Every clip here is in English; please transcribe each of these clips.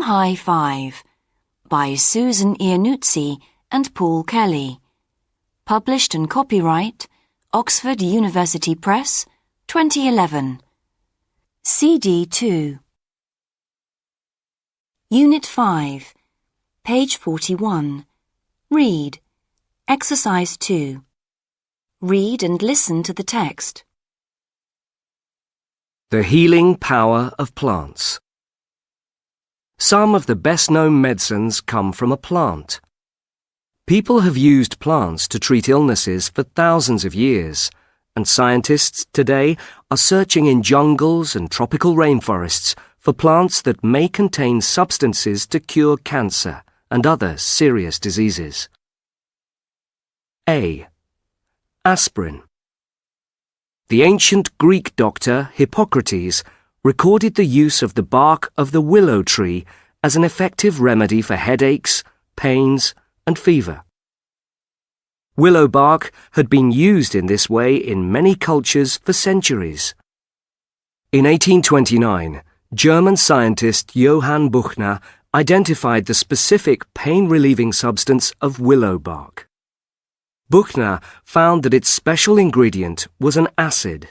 High Five by Susan Iannuzzi and Paul Kelly. Published and copyright Oxford University Press, 2011. CD 2. Unit 5, page 41. Read. Exercise 2. Read and listen to the text. The healing power of plants. Some of the best-known medicines come from a plant. People have used plants to treat illnesses for thousands of years, and scientists today are searching in jungles and tropical rainforests for plants that may contain substances to cure cancer and other serious diseases. A. Aspirin. The ancient Greek doctor Hippocrates recorded the use of the bark of the willow tree as an effective remedy for headaches, pains, and fever. Willow bark had been used in this way in many cultures for centuries. In 1829, German scientist Johann Buchner identified the specific pain-relieving substance of willow bark. Buchner found that its special ingredient was an acid,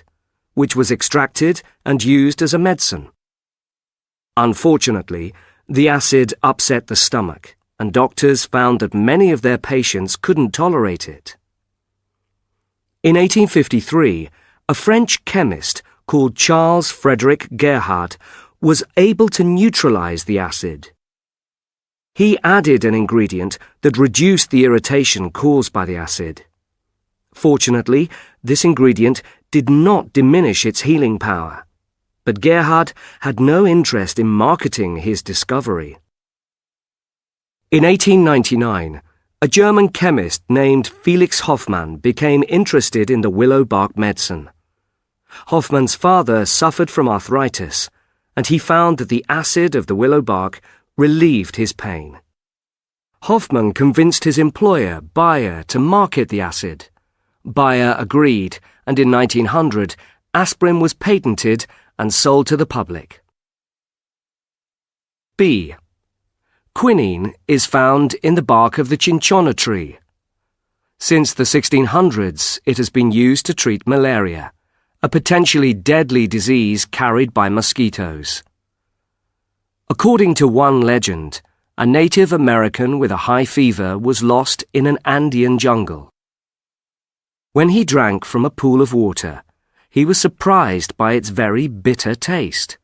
which was extracted and used as a medicine. Unfortunately, the acid upset the stomach, and doctors found that many of their patients couldn't tolerate it. In 1853, a French chemist called Charles Frederick Gerhardt was able to neutralize the acid. He added an ingredient that reduced the irritation caused by the acid. Fortunately, this ingredient did not diminish its healing power, but Gerhardt had no interest in marketing his discovery. In 1899, a German chemist named Felix Hoffmann became interested in the willow bark medicine. Hoffmann's father suffered from arthritis, and he found that the acid of the willow bark relieved his pain. Hoffmann convinced his employer, Bayer, to market the acid. Bayer agreed, and in 1900, aspirin was patented and sold to the public. B. Quinine is found in the bark of the cinchona tree. Since the 1600s, it has been used to treat malaria, a potentially deadly disease carried by mosquitoes. According to one legend, a Native American with a high fever was lost in an Andean jungle. When he drank from a pool of water, he was surprised by its very bitter taste.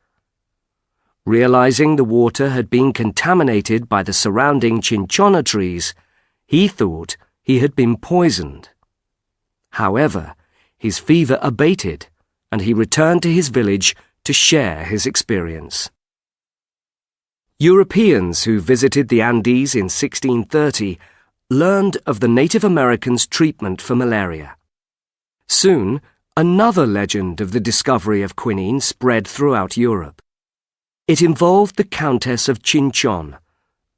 Realizing the water had been contaminated by the surrounding cinchona trees, he thought he had been poisoned. However, his fever abated, and he returned to his village to share his experience. Europeans who visited the Andes in 1630 learned of the Native Americans' treatment for malaria. Soon, another legend of the discovery of quinine spread throughout Europe. It involved the Countess of Chinchon,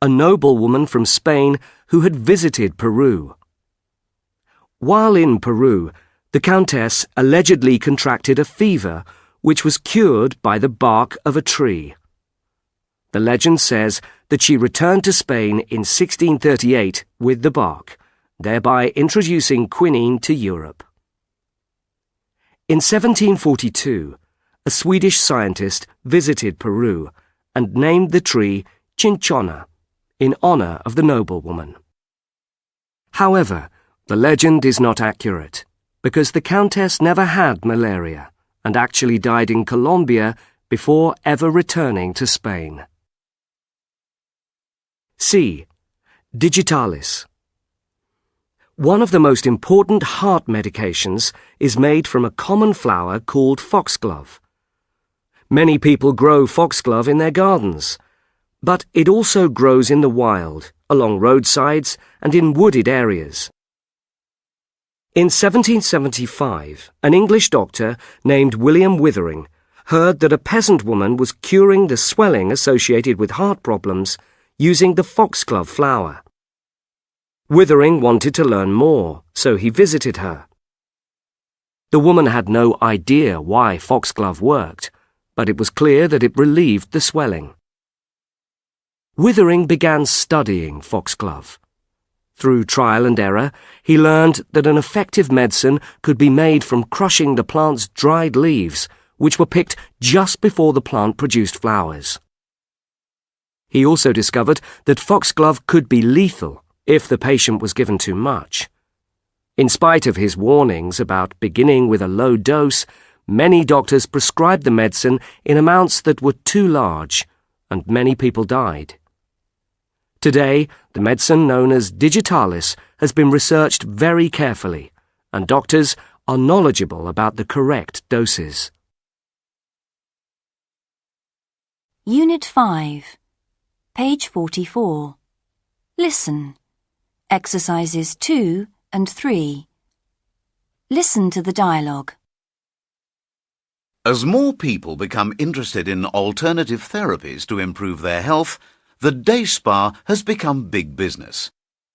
a noblewoman from Spain who had visited Peru. While in Peru, the Countess allegedly contracted a fever which was cured by the bark of a tree. The legend says that she returned to Spain in 1638 with the bark, thereby introducing quinine to Europe. In 1742, a Swedish scientist visited Peru and named the tree Cinchona in honor of the noblewoman. However, the legend is not accurate because the Countess never had malaria and actually died in Colombia before ever returning to Spain. C. Digitalis. One of the most important heart medications is made from a common flower called foxglove. Many people grow foxglove in their gardens, but it also grows in the wild, along roadsides and in wooded areas. In 1775, an English doctor named William Withering heard that a peasant woman was curing the swelling associated with heart problems using the foxglove flower. Withering wanted to learn more, so he visited her. The woman had no idea why foxglove worked, but it was clear that it relieved the swelling. Withering began studying foxglove. Through trial and error, he learned that an effective medicine could be made from crushing the plant's dried leaves, which were picked just before the plant produced flowers. He also discovered that foxglove could be lethal if the patient was given too much. In spite of his warnings about beginning with a low dose, many doctors prescribed the medicine in amounts that were too large, and many people died. Today, the medicine known as digitalis has been researched very carefully, and doctors are knowledgeable about the correct doses. Unit 5, page 44. Listen. Exercises 2 and 3. Listen to the dialogue. As more people become interested in alternative therapies to improve their health, the day spa has become big business.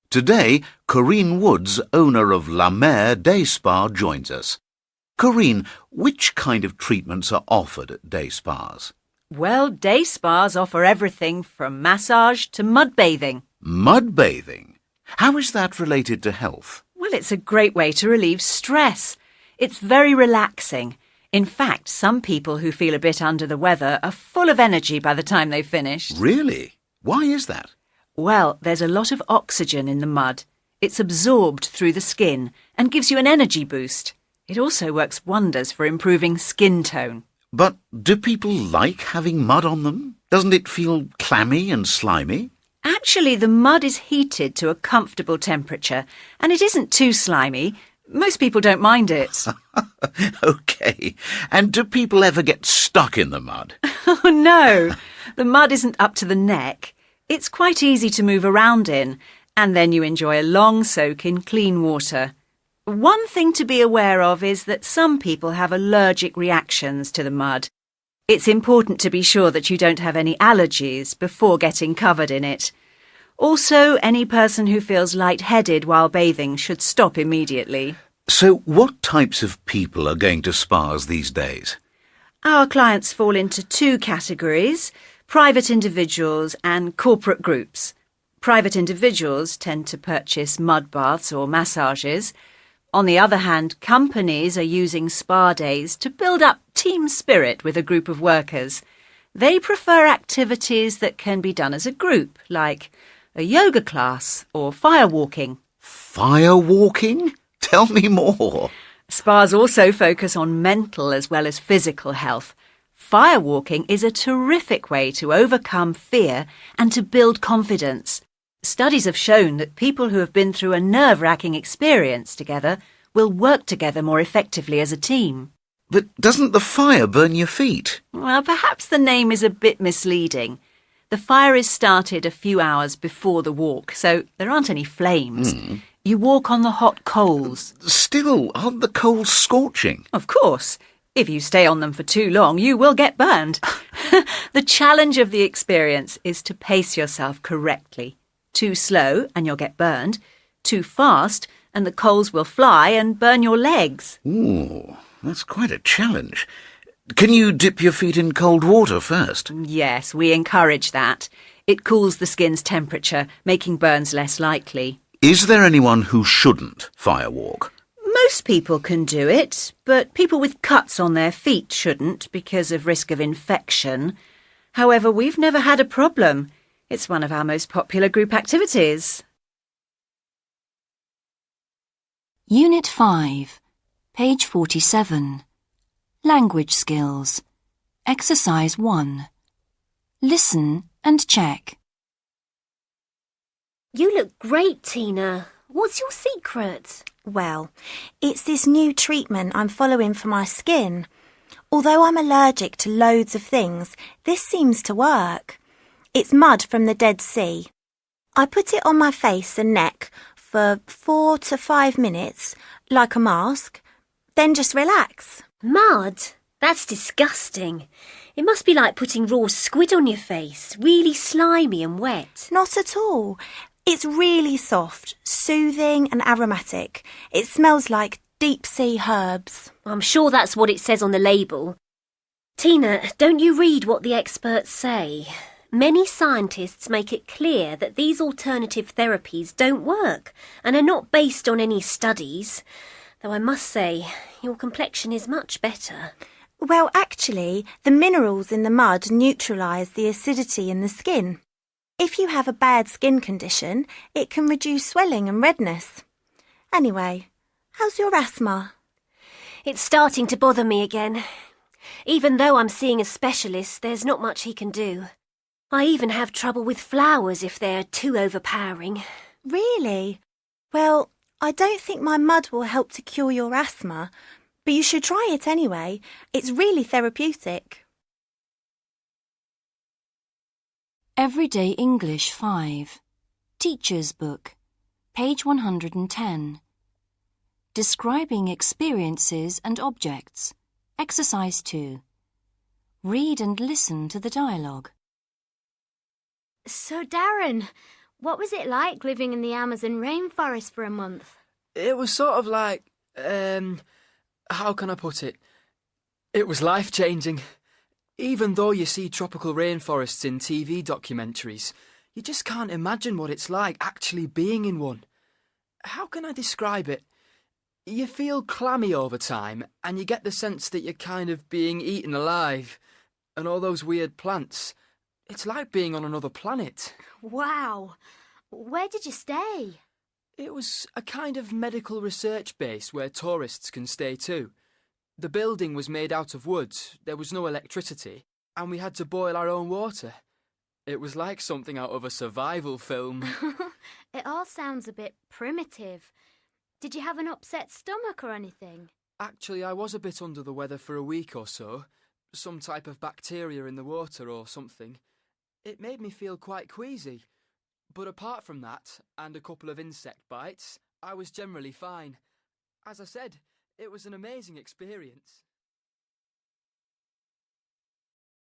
Today, Corinne Woods, owner of La Mer Day Spa, joins us. Corinne, which kind of treatments are offered at day spas? Well, day spas offer everything from massage to mud bathing. Mud bathing? How is that related to health? Well, it's a great way to relieve stress. It's very relaxing. In fact, some people who feel a bit under the weather are full of energy by the time they've finished. Really? Why is that? Well, there's a lot of oxygen in the mud. It's absorbed through the skin and gives you an energy boost. It also works wonders for improving skin tone. But do people like having mud on them? Doesn't it feel clammy and slimy? Actually, the mud is heated to a comfortable temperature, and it isn't too slimy. Most people don't mind it. OK. And do people ever get stuck in the mud? Oh, no. The mud isn't up to the neck. It's quite easy to move around in, and then you enjoy a long soak in clean water. One thing to be aware of is that some people have allergic reactions to the mud. It's important to be sure that you don't have any allergies before getting covered in it. Also, any person who feels lightheaded while bathing should stop immediately. So what types of people are going to spas these days? Our clients fall into two categories: private individuals and corporate groups. Private individuals tend to purchase mud baths or massages. On the other hand, companies are using spa days to build up team spirit with a group of workers. They prefer activities that can be done as a group, like a yoga class or firewalking. Firewalking? Tell me more. Spas also focus on mental as well as physical health. Firewalking is a terrific way to overcome fear and to build confidence. Studies have shown that people who have been through a nerve-wracking experience together will work together more effectively as a team. But doesn't the fire burn your feet? Well, perhaps the name is a bit misleading. The fire is started a few hours before the walk, so there aren't any flames. You walk on the hot coals. Still, aren't the coals scorching? Of course. If you stay on them for too long, you will get burned. The challenge of the experience is to pace yourself correctly. Too slow and you'll get burned. Too fast and the coals will fly and burn your legs. Ooh, that's quite a challenge. Can you dip your feet in cold water first? Yes, we encourage that. It cools the skin's temperature, making burns less likely. Is there anyone who shouldn't firewalk? Most people can do it, but people with cuts on their feet shouldn't because of risk of infection. However, we've never had a problem. It's one of our most popular group activities. Unit 5, page 47. Language skills. Exercise 1. Listen and check. You look great, Tina. What's your secret? Well, it's this new treatment I'm following for my skin. Although I'm allergic to loads of things, this seems to work. It's mud from the Dead Sea. I put it on my face and neck for 4 to 5 minutes, like a mask, then just relax. Mud? That's disgusting. It must be like putting raw squid on your face, really slimy and wet. Not at all. It's really soft, soothing and aromatic. It smells like deep-sea herbs. I'm sure that's what it says on the label. Tina, don't you read what the experts say? Many scientists make it clear that these alternative therapies don't work and are not based on any studies. Though I must say, your complexion is much better. Well, actually, the minerals in the mud neutralise the acidity in the skin. If you have a bad skin condition, it can reduce swelling and redness. Anyway, how's your asthma? It's starting to bother me again. Even though I'm seeing a specialist, there's not much he can do. I even have trouble with flowers if they're too overpowering. Really? Well, I don't think my mud will help to cure your asthma, but you should try it anyway. It's really therapeutic. Everyday English 5. Teacher's Book. Page 110. Describing experiences and objects. Exercise 2. Read and listen to the dialogue. So, Darren, what was it like living in the Amazon rainforest for a month? It was sort of like, how can I put it? It was life-changing. Even though you see tropical rainforests in TV documentaries, you just can't imagine what it's like actually being in one. How can I describe it? You feel clammy over time, and you get the sense that you're kind of being eaten alive. And all those weird plants. It's like being on another planet. Wow. Where did you stay? It was a kind of medical research base where tourists can stay too. The building was made out of wood, there was no electricity, and we had to boil our own water. It was like something out of a survival film. It all sounds a bit primitive. Did you have an upset stomach or anything? Actually, I was a bit under the weather for a week or so. Some type of bacteria in the water or something. It made me feel quite queasy. But apart from that, and a couple of insect bites, I was generally fine. As I said, it was an amazing experience.